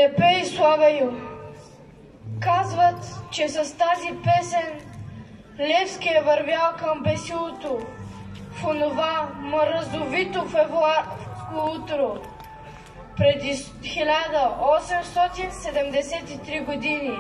Не пей, Славею! Казват, че с тази песен Левски е вървял към бесилото в онова мразовито февруарско утро преди 1873 години.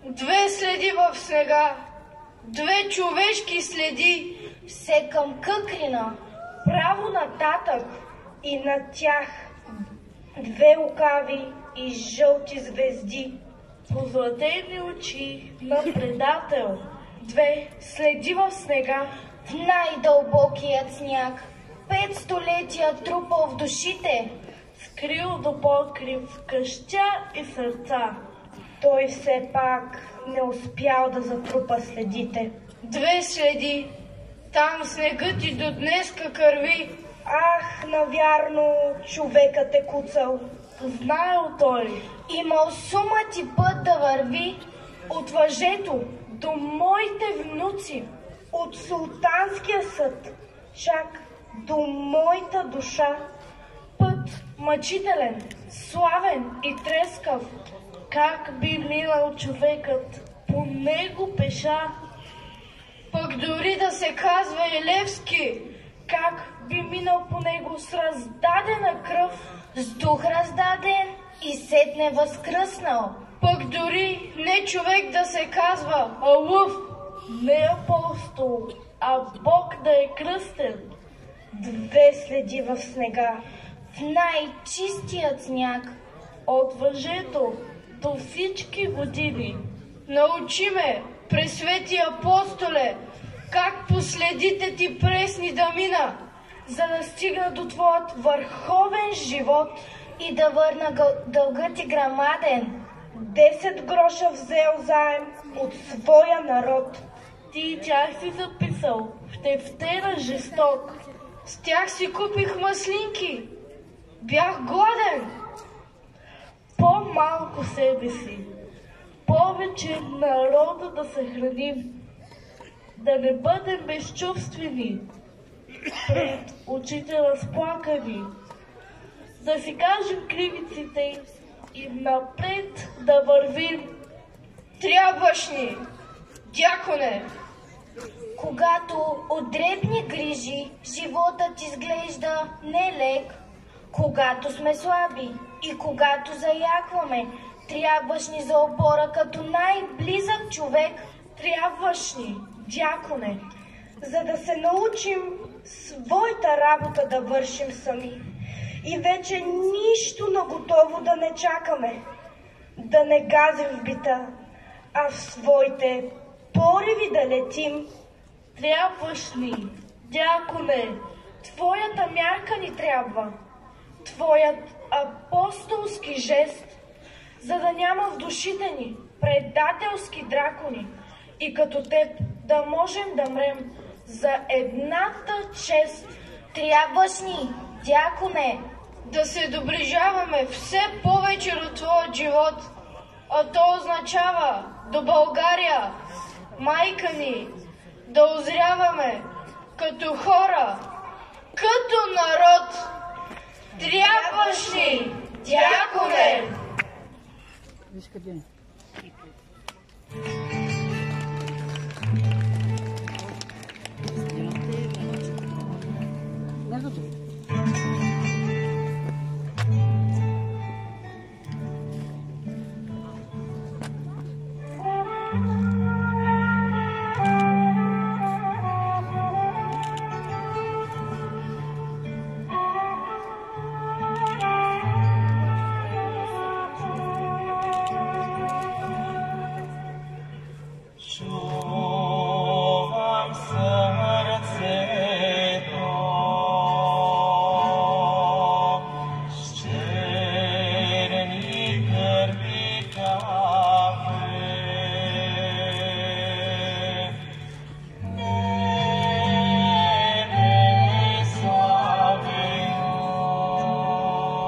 Две следи в снега, две човешки следи, все към къкрина, право нататък, и над тях две лукави и жълти звезди, позлатени очи на предател. Две следи в снега, в най-дълбокият сняг, 5 столетия трупал в душите, скрил до покрив къща и сърца. Той все пак не успял да затрупа следите. Две следи, там снегът и до днеска кърви. Ах, навярно, човекът е куцал. Знаел той, имал сумът и път да върви от въжето до моите внуци, от султанския съд, чак до моята душа. Път мъчителен, славен и трескав. Как би минал човекът по него пеша? Пък дори да се казва и Левски, как би минал по него с раздадена кръв, с дух раздаден и сетне възкръснал? Пък дори не човек да се казва, а лъв, не апостол, а Бог да е кръстен. Две следи в снега, в най-чистият сняг, от въжето до всички години. Научи ме, пресвети апостоле, как по следите ти пресни да мина, за да стигна до твоят върховен живот и да върна дългът ти грамаден. 10 гроша взел заем от своя народ. Ти тях си записал в тефтера жесток. С тях си купих маслинки. Бях гладен. По-малко себе си, повече народа да съхраним, да не бъдем безчувствени, пред очите разплакани, да си кажем кривиците и напред да вървим. Трябваш ни, дяконе! Когато от дребни грижи животът изглежда нелек, когато сме слаби и когато заякваме, трябваш ни за опора като най-близък човек. Трябваш ни, дяконе, за да се научим своята работа да вършим сами и вече нищо наготово да не чакаме, да не газим в бита, а в своите пориви да летим. Трябваш ни, дяконе, твоята мярка ни трябва, твоят апостолски жест, за да няма в душите ни предателски дракони и като теб да можем да мрем за едната чест. Трябваш ни, дяконе, да се доближаваме все повече до твоят живот, а то означава до България, майка ни, да озряваме като хора, като народ. Трябваш ни, дяконе!